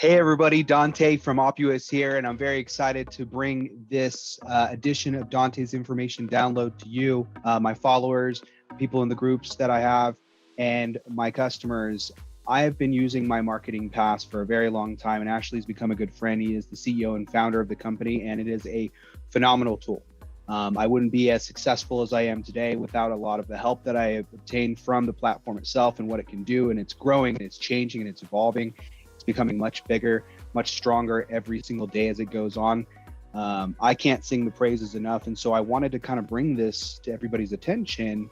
Hey everybody, Dante from Oppuous here, and I'm very excited to bring this edition of Dante's Information Download to you, my followers, people in the groups that I have, and my customers. I have been using my marketing pass for a very long time, and Ashley's become a good friend. He is the CEO and founder of the company, and it is a phenomenal tool. I wouldn't be as successful as I am today without a lot of the help that I have obtained from the platform itself and what it can do, and it's growing, and it's changing, and it's evolving. It's becoming much bigger, much stronger every single day as it goes on. I can't sing the praises enough. And so I wanted to kind of bring this to everybody's attention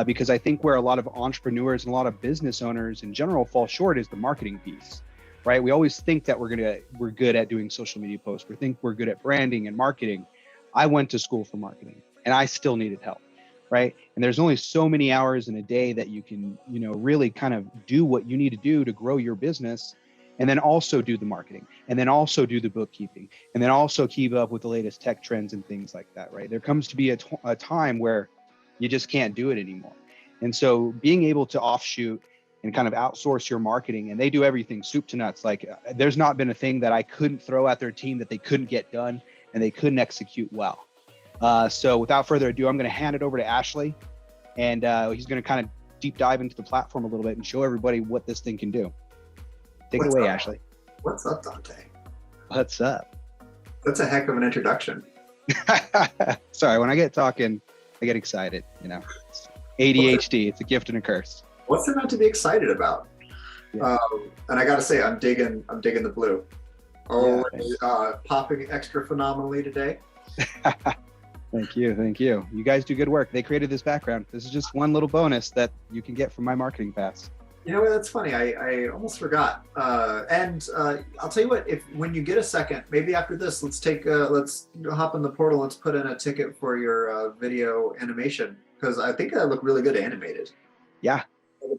because I think where a lot of entrepreneurs and a lot of business owners in general fall short is the marketing piece, right? We always think that we're good at doing social media posts. We think we're good at branding and marketing. I went to school for marketing and I still needed help, right? And there's only so many hours in a day that you can, really kind of do what you need to do to grow your business, and then also do the marketing, and then also do the bookkeeping, and then also keep up with the latest tech trends and things like that, right? There comes to be a time where you just can't do it anymore. And so being able to offshoot and kind of outsource your marketing, and they do everything soup to nuts. Like there's not been a thing that I couldn't throw at their team that they couldn't get done and they couldn't execute well. So without further ado, I'm gonna hand it over to Ashley, and he's gonna kind of deep dive into the platform a little bit and show everybody what this thing can do. Take it away, Ashley. What's up, Dante? What's up? That's a heck of an introduction. Sorry, when I get talking, I get excited. It's ADHD. It's a gift and a curse. What's there not to be excited about? Yeah. And I gotta say, I'm digging the blue. Popping extra phenomenally today. Thank you. You guys do good work. They created this background. This is just one little bonus that you can get from my marketing pass. You know what? That's funny. I almost forgot. And I'll tell you what. When you get a second, maybe after this, let's hop in the portal. Let's put in a ticket for your video animation, because I think that look really good animated. Yeah.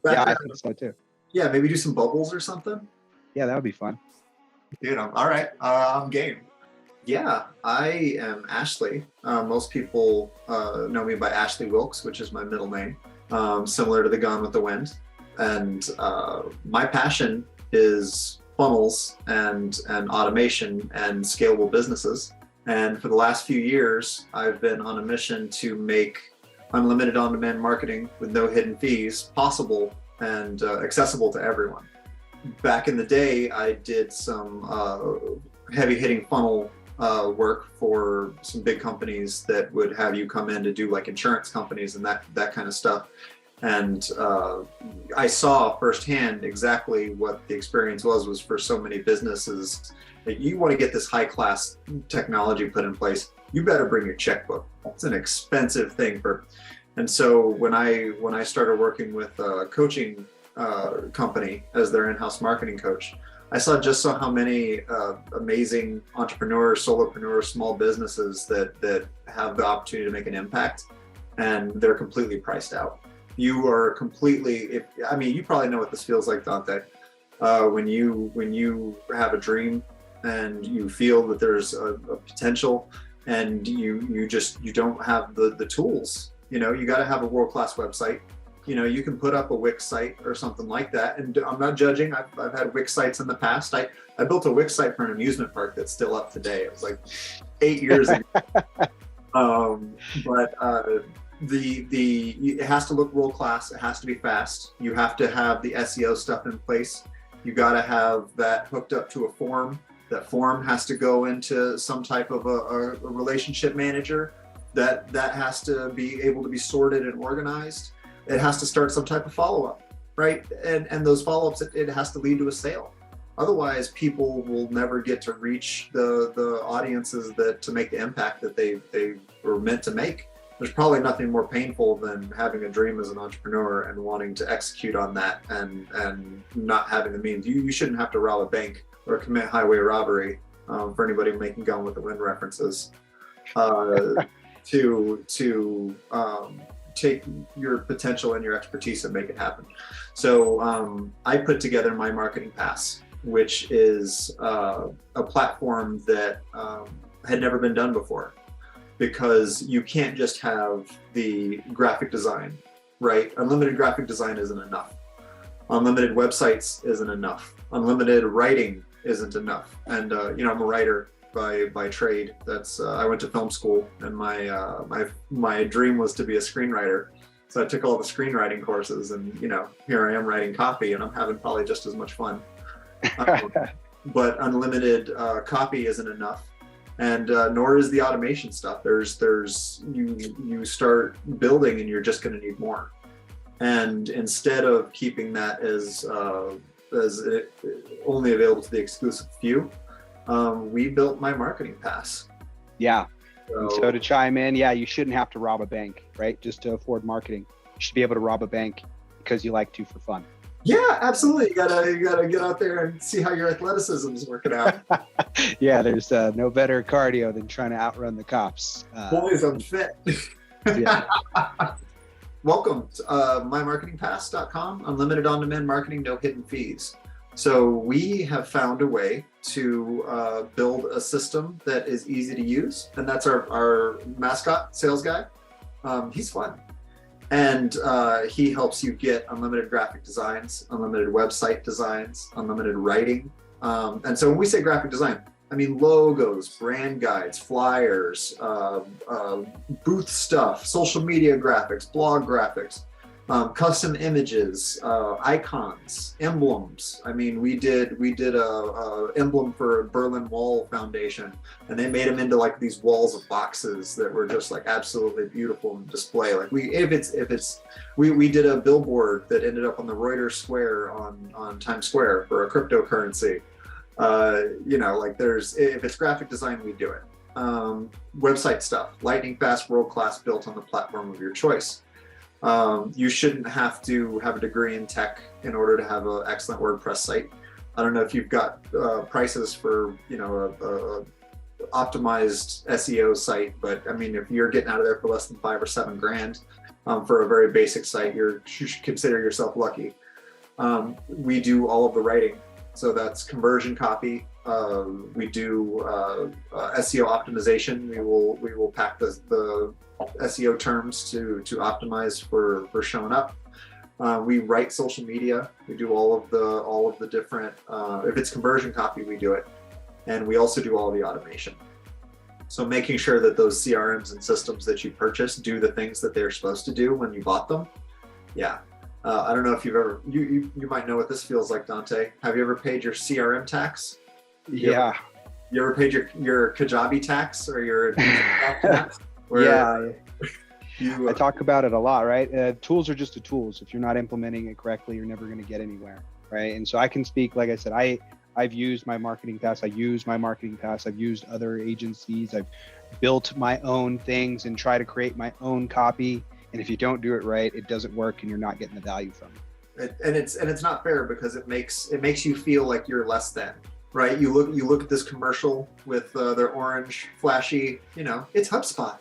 I think so too. Yeah, maybe do some bubbles or something. Yeah, that would be fun. All right. I'm game. Yeah, I am Ashley. Most people know me by Ashley Wilkes, which is my middle name, similar to the Gone with the Wind. And my passion is funnels and automation and scalable businesses. And for the last few years, I've been on a mission to make unlimited on-demand marketing with no hidden fees possible and accessible to everyone. Back in the day, I did some heavy-hitting funnel work for some big companies that would have you come in to do like insurance companies and that kind of stuff. And I saw firsthand exactly what the experience was for so many businesses. That you want to get this high-class technology put in place, you better bring your checkbook. It's an expensive thing and so when I started working with a coaching company as their in-house marketing coach, I saw how many amazing entrepreneurs, solopreneurs, small businesses that have the opportunity to make an impact, and they're completely priced out. You are completely, you probably know what this feels like, Dante. When you have a dream and you feel that there's a potential and you don't have the tools. You got to have a world-class website. You can put up a Wix site or something like that. And I'm not judging. I've had Wix sites in the past. I built a Wix site for an amusement park that's still up today. It was like 8 years ago. It has to look world class. It has to be fast. You have to have the SEO stuff in place. You got to have that hooked up to a form. That form has to go into some type of a relationship manager. That has to be able to be sorted and organized. It has to start some type of follow-up, right? And those follow-ups, it has to lead to a sale. Otherwise, people will never get to reach the audiences to make the impact that they were meant to make. There's probably nothing more painful than having a dream as an entrepreneur and wanting to execute on that and not having the means. You shouldn't have to rob a bank or commit highway robbery, for anybody making Gone with the Wind references, to take your potential and your expertise and make it happen. So I put together my marketing pass, which is a platform that had never been done before. Because you can't just have the graphic design, right? Unlimited graphic design isn't enough. Unlimited websites isn't enough. Unlimited writing isn't enough. And I'm a writer by trade. That's I went to film school, and my dream was to be a screenwriter. So I took all the screenwriting courses, and here I am writing copy, and I'm having probably just as much fun. But unlimited copy isn't enough, and nor is the automation stuff. You start building, and you're just going to need more. And instead of keeping that as only available to the exclusive few, we built My Marketing Pass. Yeah. So to chime in, yeah, you shouldn't have to rob a bank, right? Just to afford marketing. You should be able to rob a bank because you like to for fun. Yeah, absolutely. You gotta get out there and see how your athleticism is working out. Yeah, there's no better cardio than trying to outrun the cops. Boys, I'm fit. Yeah. Welcome to mymarketingpass.com. Unlimited on-demand marketing, no hidden fees. So we have found a way to build a system that is easy to use, and that's our mascot sales guy. He's fun, and he helps you get unlimited graphic designs, unlimited website designs, unlimited writing. And so when we say graphic design, I mean logos, brand guides, flyers, booth stuff, social media graphics, blog graphics, custom images, icons, emblems. I mean, we did a emblem for Berlin Wall Foundation, and they made them into like these walls of boxes that were just like absolutely beautiful in display. Like we did a billboard that ended up on the Reuters Square on Times Square for a cryptocurrency. If it's graphic design, we do it. Website stuff, lightning fast, world class, built on the platform of your choice. You shouldn't have to have a degree in tech in order to have an excellent WordPress site. I don't know if you've got prices for a optimized SEO site, but I mean, if you're getting out of there for less than $5 or $7 grand for a very basic site, you should consider yourself lucky. We do all of the writing. So that's conversion copy. We do SEO optimization. We will pack the SEO terms to optimize for showing up. We write social media. We do all of the different. If it's conversion copy, we do it, and we also do all of the automation. So making sure that those CRMs and systems that you purchase do the things that they're supposed to do when you bought them. Yeah. I don't know if you've ever, you might know what this feels like, Dante. Have you ever paid your CRM tax? You ever paid your Kajabi tax or your tax? Yeah. I talk about it a lot, right? Tools are just the tools. If you're not implementing it correctly, you're never going to get anywhere, right? And so I can speak, like I said, I've used My Marketing Pass. I use My Marketing Pass. I've used other agencies. I've built my own things and try to create my own copy. And if you don't do it right, it doesn't work, and you're not getting the value from it. And it's not fair because it makes you feel like you're less than, right? You look at this commercial with their orange flashy, it's HubSpot,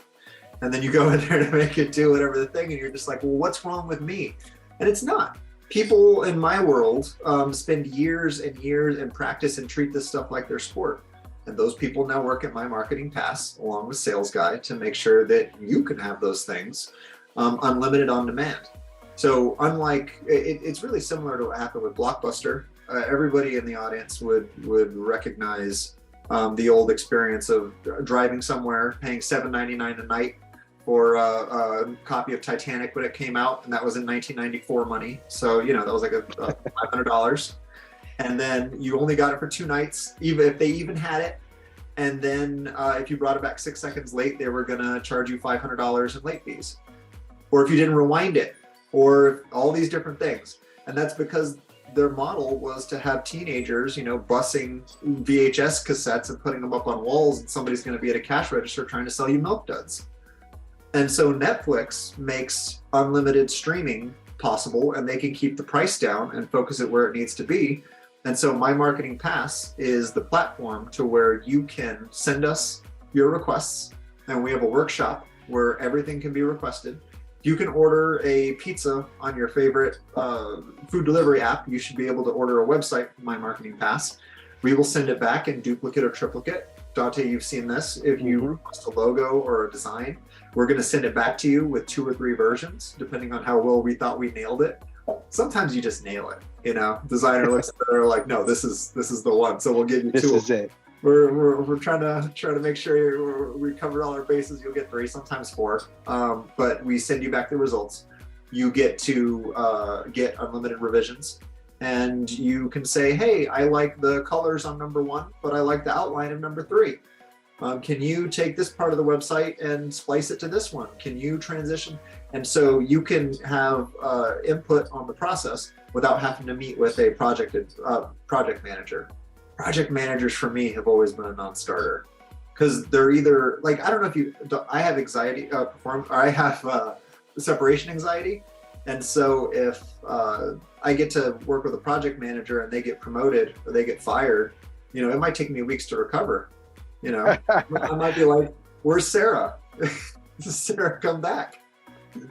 and then you go in there to make it do whatever the thing, and you're just like, well, what's wrong with me? And it's not. People in my world spend years and years and practice and treat this stuff like their sport. And those people now work at My Marketing Pass along with Sales Guy to make sure that you can have those things. Unlimited on demand. So unlike, it's really similar to what happened with Blockbuster. Everybody in the audience would recognize the old experience of driving somewhere, paying $7.99 a night for a copy of Titanic when it came out, and that was in 1994 money. So that was like a $500, and then you only got it for 2 nights, even if they even had it. And then if you brought it back 6 seconds late, they were gonna charge you $500 in late fees. Or if you didn't rewind it, or all these different things. And that's because their model was to have teenagers, bussing VHS cassettes and putting them up on walls, and somebody's going to be at a cash register trying to sell you milk duds. And so Netflix makes unlimited streaming possible, and they can keep the price down and focus it where it needs to be. And so My Marketing Pass is the platform to where you can send us your requests, and we have a workshop where everything can be requested. You can order a pizza on your favorite food delivery app. You should be able to order a website from My Marketing Pass. We will send it back in duplicate or triplicate. Dante, you've seen this. If you request a logo or a design, we're going to send it back to you with 2 or 3 versions, depending on how well we thought we nailed it. sometimes you just nail it. Designer looks at it, they're like, no, this is the one. So we'll give you 2. This is it. We're trying to make sure we covered all our bases. You'll get 3, sometimes 4. But we send you back the results. You get to get unlimited revisions, and you can say, hey, I like the colors on number 1, but I like the outline of number 3. Can you take this part of the website and splice it to this one? Can you transition? And so you can have input on the process without having to meet with a project manager. Project managers for me have always been a non-starter, because they're either like, I don't know if I have anxiety, I have separation anxiety. And so if I get to work with a project manager and they get promoted or they get fired, it might take me weeks to recover. I might be like, where's Sarah? Sarah, come back.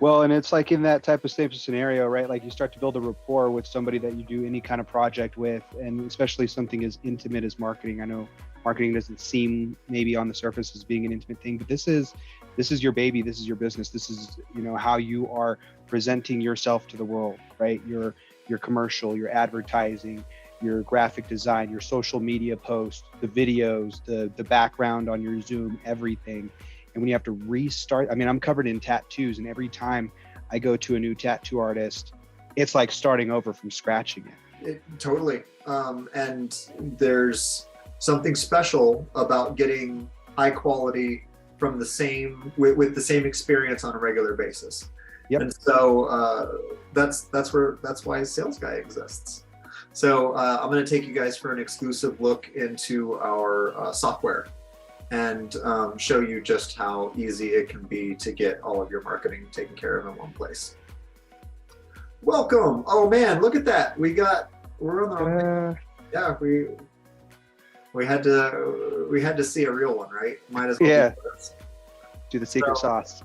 Well, and it's like in that type of scenario, right? Like you start to build a rapport with somebody that you do any kind of project with, and especially something as intimate as marketing. I know marketing doesn't seem maybe on the surface as being an intimate thing, but this is your baby. This is your business. This is, how you are presenting yourself to the world, right? Your commercial, your advertising, your graphic design, your social media posts, the videos, the background on your Zoom, everything. And when you have to restart, I'm covered in tattoos, and every time I go to a new tattoo artist, it's like starting over from scratch again. Totally. And there's something special about getting high quality from with the same experience on a regular basis. Yep. And so that's why Sales Guy exists. So I'm going to take you guys for an exclusive look into our software and show you just how easy it can be to get all of your marketing taken care of in one place. Welcome. Oh man, look at that. We're on the wrong yeah, we had to see a real one, right? Might as well do the secret sauce.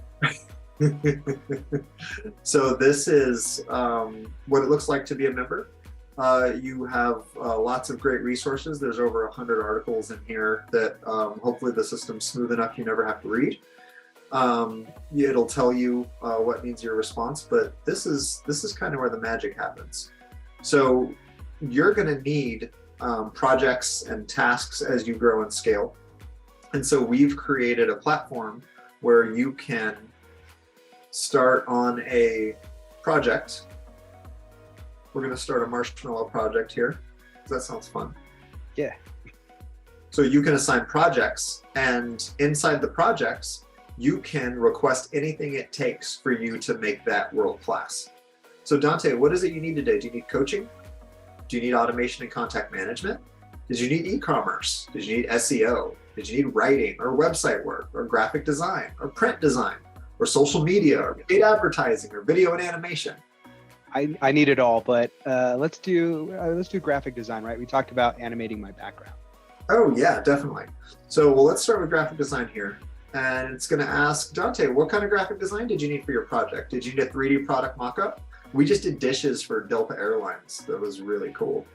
So this is what it looks like to be a member. You have lots of great resources. There's over 100 articles in here that hopefully the system's smooth enough you never have to read. It'll tell you what needs your response, but this is kind of where the magic happens. So you're going to need projects and tasks as you grow and scale. And so we've created a platform where you can start on a project. We're going to start a marshmallow project here. That sounds fun. Yeah. So you can assign projects, and inside the projects, you can request anything it takes for you to make that world class. So Dante, what is it you need today? Do you need coaching? Do you need automation and contact management? Did you need e-commerce? Did you need SEO? Did you need writing or website work or graphic design or print design or social media or paid advertising or video and animation? I need it all, but let's do graphic design, right? We talked about animating my background. Oh yeah, definitely. So let's start with graphic design here. And it's going to ask Dante, what kind of graphic design did you need for your project? Did you need a 3D product mockup? We just did dishes for Delta Airlines. That was really cool.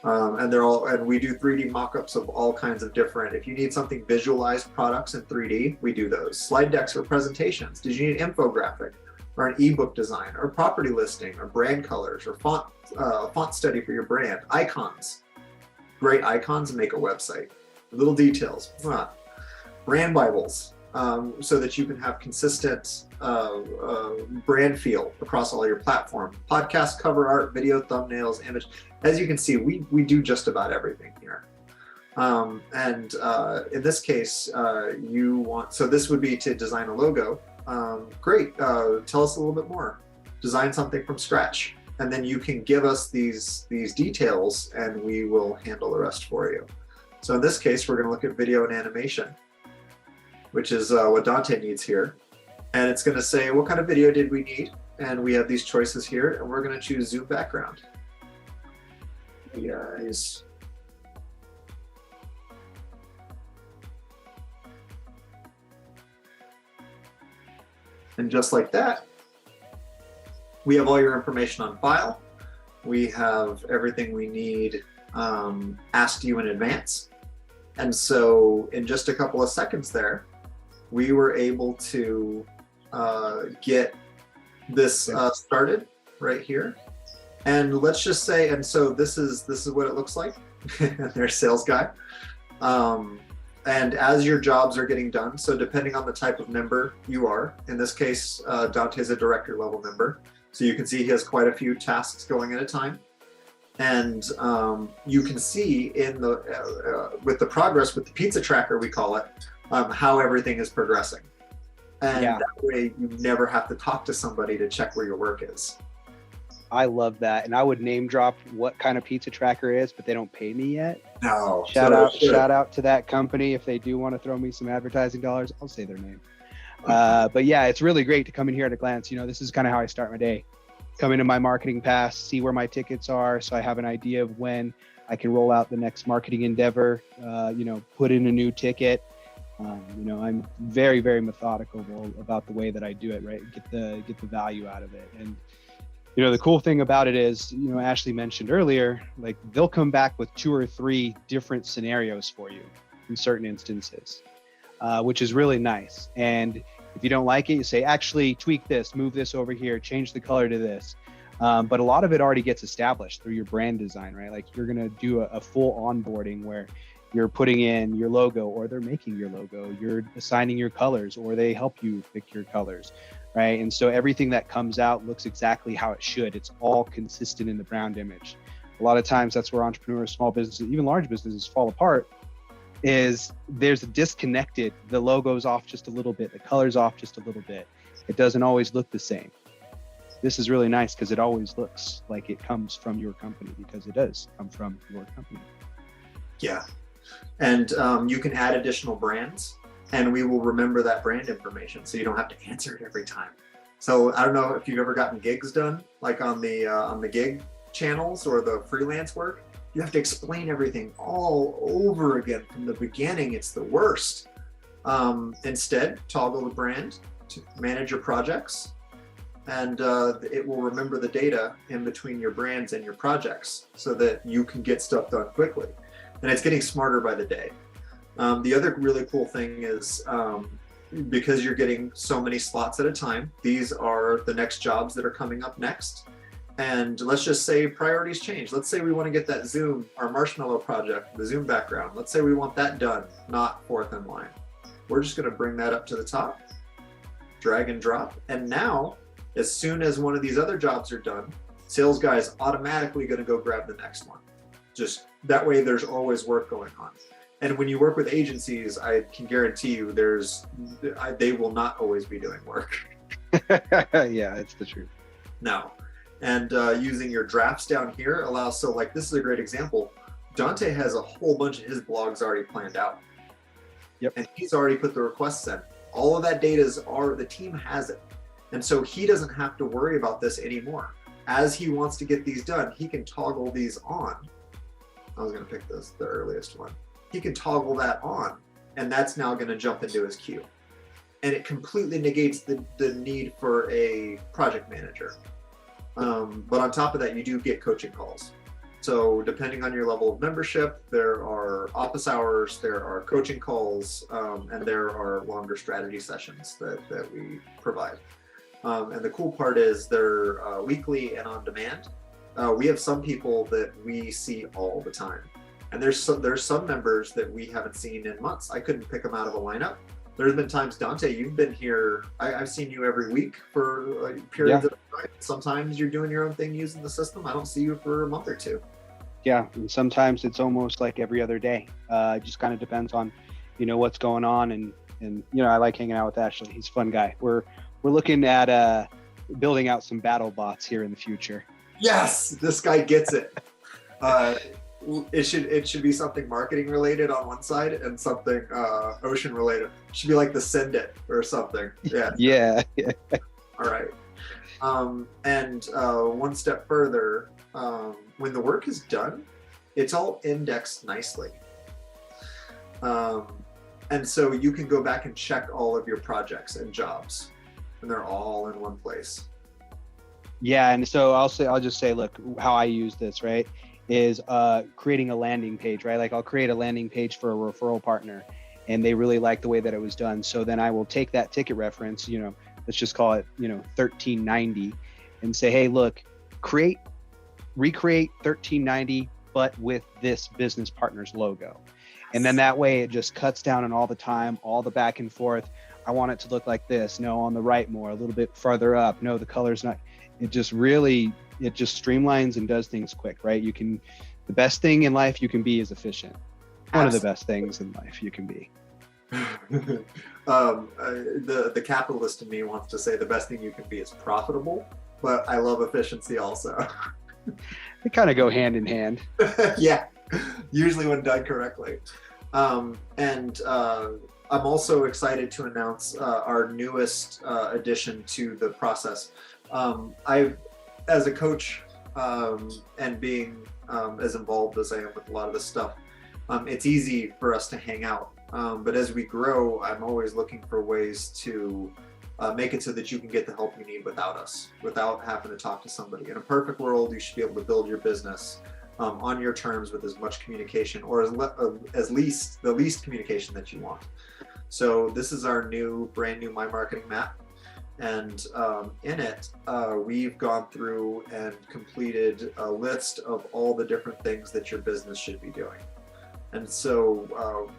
And we do 3D mockups of all kinds of different. If you need something visualized products in 3D, we do those. Slide decks for presentations. Did you need an infographic or an ebook design or property listing or brand colors or font study for your brand? Icons. Great icons make a website. Little details. Brand Bibles, so that you can have consistent brand feel across all your platform. Podcast cover art, video, thumbnails, image. As you can see, we do just about everything here. In this case, so this would be to design a logo. Great, tell us a little bit more. Design something from scratch. And then you can give us these details and we will handle the rest for you. So in this case, we're going to look at video and animation, which is what Dante needs here. And it's going to say, what kind of video did we need? And we have these choices here, and we're going to choose Zoom background. Guys. And just like that, we have all your information on file. We have everything we need asked you in advance. And so in just a couple of seconds there, we were able to get this started right here. And let's just say, and so this is what it looks like. There's sales guy. And as your jobs are getting done, so depending on the type of member you are, in this case, Dante's a director level member. So you can see he has quite a few tasks going at a time. And you can see in the with the progress with the pizza tracker, we call it, how everything is progressing. And that way you never have to talk to somebody to check where your work is. I love that. And I would name drop what kind of pizza tracker is, but they don't pay me yet. No. Shout out to that company. If they do want to throw me some advertising dollars, I'll say their name. But yeah, it's really great to come in here at a glance. You know, this is kind of how I start my day. Come into my marketing pass, see where my tickets are, so I have an idea of when I can roll out the next marketing endeavor, you know, put in a new ticket. You know, I'm very, very methodical about the way that I do it, right? Get the value out of it. And, you know, the cool thing about it is, you know, Ashley mentioned earlier, like they'll come back with 2 or 3 different scenarios for you in certain instances, which is really nice. And if you don't like it, you say, actually tweak this, move this over here, change the color to this. But a lot of it already gets established through your brand design, right? Like you're going to do a full onboarding where you're putting in your logo, or they're making your logo, you're assigning your colors, or they help you pick your colors, right? And so everything that comes out looks exactly how it should. It's all consistent in the brand image. A lot of times that's where entrepreneurs, small businesses, even large businesses fall apart, is there's a disconnected, the logo's off just a little bit, the color's off just a little bit. It doesn't always look the same. This is really nice because it always looks like it comes from your company, because it does come from your company. Yeah. And you can add additional brands, and we will remember that brand information, so you don't have to answer it every time. So I don't know if you've ever gotten gigs done, like on the gig channels or the freelance work. You have to explain everything all over again from the beginning. It's the worst. Instead, toggle the brand to manage your projects, and it will remember the data in between your brands and your projects so that you can get stuff done quickly. And it's getting smarter by the day. The other really cool thing is, because you're getting so many slots at a time, these are the next jobs that are coming up next. And let's just say priorities change. Let's say we want to get that Zoom, our Marshmallow project, the Zoom background. Let's say we want that done, not 4th in line. We're just going to bring that up to the top, drag and drop. And now, as soon as one of these other jobs are done, sales guy is automatically going to go grab the next one. Just that way, there's always work going on. And when you work with agencies, I can guarantee you they will not always be doing work. Yeah, it's the truth. No. And using your drafts down here allows, so like this is a great example. Dante has a whole bunch of his blogs already planned out. Yep. And he's already put the requests in. All of that data the team has it. And so he doesn't have to worry about this anymore. As he wants to get these done, he can toggle these on. I was going to pick the earliest one. He can toggle that on, and that's now going to jump into his queue. And it completely negates the need for a project manager. But on top of that, you do get coaching calls. So depending on your level of membership, there are office hours, there are coaching calls, and there are longer strategy sessions that we provide. And the cool part is they're weekly and on demand. We have some people that we see all the time. And there's some members that we haven't seen in months. I couldn't pick them out of a lineup. There's been times, Dante, you've been here. I've seen you every week for periods of time. Sometimes you're doing your own thing using the system. I don't see you for a month or 2. Yeah, and sometimes it's almost like every other day. It just kind of depends on, you know, what's going on. And you know, I like hanging out with Ashley. He's a fun guy. We're looking at building out some battle bots here in the future. Yes, this guy gets it. It should be something marketing related on one side and something ocean related. It should be like the Send It or something. Yeah. Yeah. All right. And one step further, when the work is done, it's all indexed nicely. And so you can go back and check all of your projects and jobs, and they're all in one place. Yeah, and so I'll just say, look, how I use this, right, is creating a landing page, right? Like I'll create a landing page for a referral partner, and they really like the way that it was done. So then I will take that ticket reference, you know, let's just call it, you know, 1390, and say, hey, look, create recreate 1390, but with this business partner's logo. And then that way it just cuts down on all the time, all the back and forth. I want it to look like this. No, on the right more, a little bit farther up. No, the color's not. It just streamlines and does things quick, right? The best thing in life you can be is efficient. One of the best things in life you can be. The capitalist in me wants to say the best thing you can be is profitable, but I love efficiency also. They kind of go hand in hand. Yeah, usually when done correctly. I'm also excited to announce our newest addition to the process. As a coach and being as involved as I am with a lot of this stuff, it's easy for us to hang out. But as we grow, I'm always looking for ways to make it so that you can get the help you need without us, without having to talk to somebody. In a perfect world, you should be able to build your business on your terms with as much communication, or the least communication that you want. So this is our brand new My Marketing Map. And in it, we've gone through and completed a list of all the different things that your business should be doing. And so,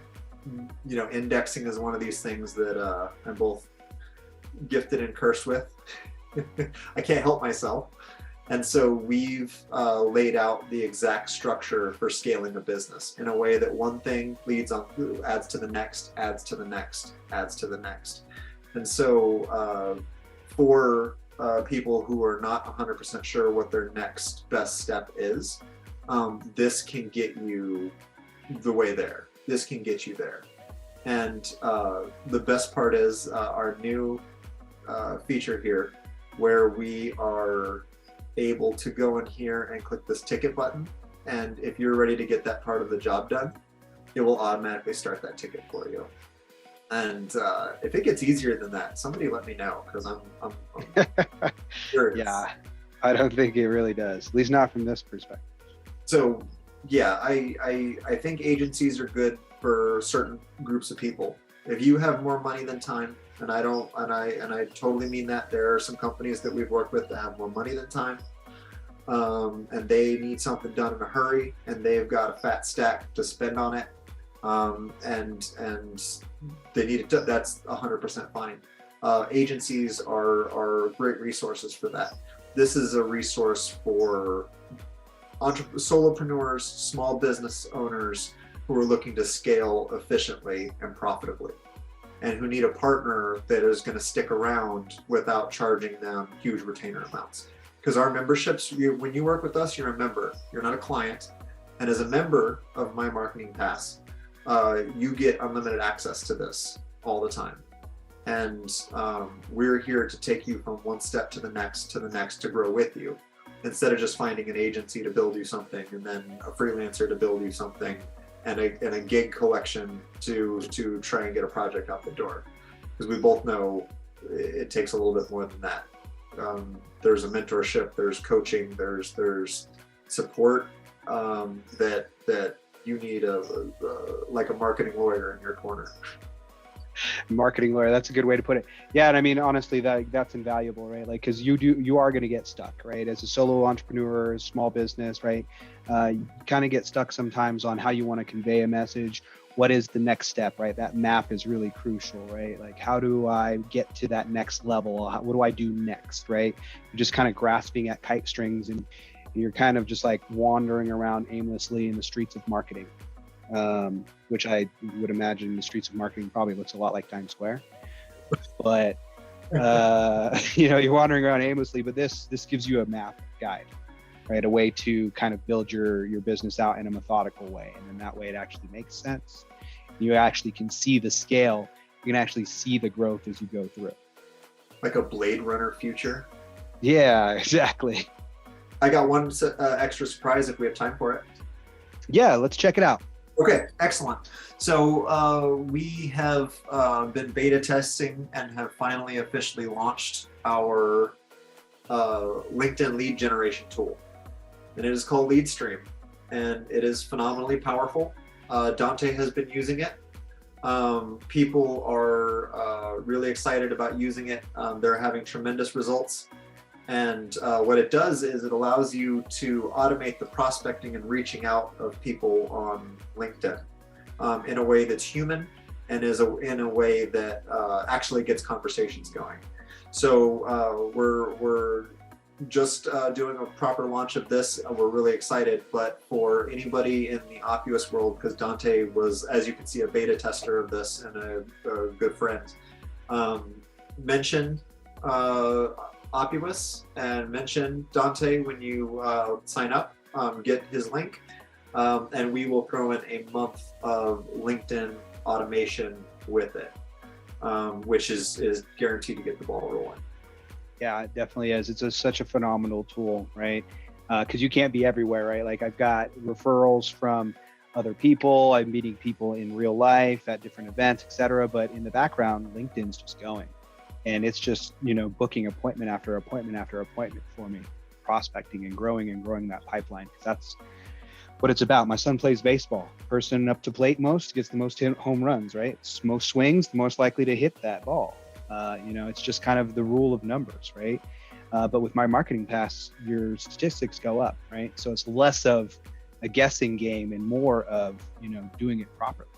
indexing is one of these things that I'm both gifted and cursed with. I can't help myself. And so we've laid out the exact structure for scaling a business in a way that one thing adds to the next, adds to the next, adds to the next. And so for people who are not 100% sure what their next best step is, this can get you the way there. This can get you there. And the best part is our new feature here, where we are able to go in here and click this ticket button. And if you're ready to get that part of the job done, it will automatically start that ticket for you. And if it gets easier than that, somebody let me know, because I'm curious. Yeah, I don't think it really does, at least not from this perspective. So yeah, I think agencies are good for certain groups of people. If you have more money than time, and I totally mean that. There are some companies that we've worked with that have more money than time, and they need something done in a hurry, and they've got a fat stack to spend on it, and they need it. That's 100% fine. Agencies are great resources for that. This is a resource for solopreneurs, small business owners who are looking to scale efficiently and profitably, and who need a partner that is going to stick around without charging them huge retainer amounts. Because our memberships, when you work with us, you're a member, you're not a client. And as a member of My Marketing Pass, you get unlimited access to this all the time. And we're here to take you from one step to the next, to grow with you, instead of just finding an agency to build you something, and then a freelancer to build you something, and a gig collection to try and get a project out the door. Because we both know it takes a little bit more than that. There's a mentorship, there's coaching, there's support that you need like a marketing lawyer in your corner. Marketing lawyer, that's a good way to put it. Yeah, and I mean, honestly, that's invaluable, right? Like, because you are going to get stuck, right? As a solo entrepreneur, small business, right? You kind of get stuck sometimes on how you want to convey a message. What is the next step, right? That map is really crucial, right? Like, how do I get to that next level? What do I do next, right? You're just kind of grasping at kite strings, and you're kind of just like wandering around aimlessly in the streets of marketing. Which I would imagine the streets of marketing probably looks a lot like Times Square, but you're wandering around aimlessly. But this gives you a map guide, right? A way to kind of build your business out in a methodical way, and then that way it actually makes sense. You actually can see the scale. You can actually see the growth as you go through. Like a Blade Runner future. Yeah, exactly. I got one extra surprise if we have time for it. Yeah, let's check it out. Okay, excellent. So we have been beta testing and have finally officially launched our LinkedIn lead generation tool. And it is called LeadStream, and it is phenomenally powerful. Dante has been using it. People are really excited about using it. They're having tremendous results. And what it does is it allows you to automate the prospecting and reaching out of people on LinkedIn in a way that's human and in a way that actually gets conversations going. So we're just doing a proper launch of this. We're really excited, but for anybody in the Oppuous world, because Dante was, as you can see, a beta tester of this and a good friend, mention Oppuous and mention Dante when you sign up, get his link, and we will throw in a month of LinkedIn automation with it, which is guaranteed to get the ball rolling. Yeah, it definitely is. It's such a phenomenal tool, right? Because you can't be everywhere, right? Like I've got referrals from other people. I'm meeting people in real life at different events, et cetera. But in the background, LinkedIn's just going. And it's just, booking appointment after appointment after appointment for me, prospecting and growing that pipeline. Because that's what it's about. My son plays baseball. Person up to plate most gets the most home runs, right? Most swings, the most likely to hit that ball. It's just kind of the rule of numbers, right? But with my marketing pass, your statistics go up, right? So it's less of a guessing game and more of, doing it properly.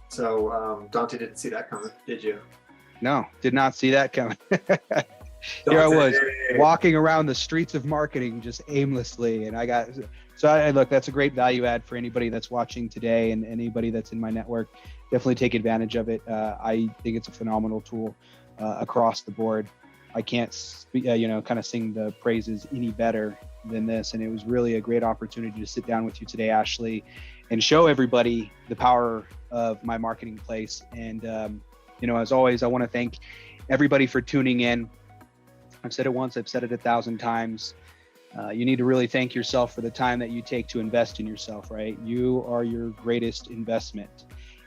So Dante didn't see that coming, did you? No, did not see that coming. Here I was walking around the streets of marketing just aimlessly. And look, that's a great value add for anybody that's watching today and anybody that's in my network. Definitely take advantage of it. I think it's a phenomenal tool across the board. I can't, kind of sing the praises any better than this. And it was really a great opportunity to sit down with you today, Ashley, and show everybody the power of my marketing place. And, as always, I want to thank everybody for tuning in. I've said it once, I've said it 1,000 times. You need to really thank yourself for the time that you take to invest in yourself, right? You are your greatest investment.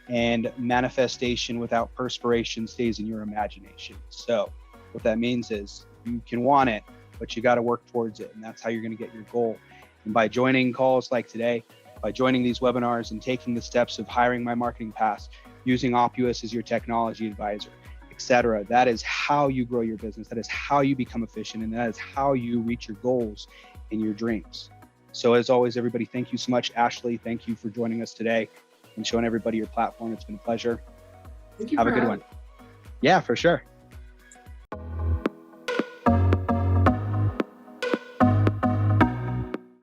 And manifestation without perspiration stays in your imagination. So what that means is you can want it, but you got to work towards it. And that's how you're going to get your goal. And by joining calls like today, by joining these webinars and taking the steps of hiring my marketing pass, using Oppuous as your technology advisor, et cetera, that is how you grow your business. That is how you become efficient. And that is how you reach your goals and your dreams. So as always, everybody, thank you so much. Ashley, thank you for joining us today and showing everybody your platform. It's been a pleasure. Thank you. Have a good one. Yeah, for sure.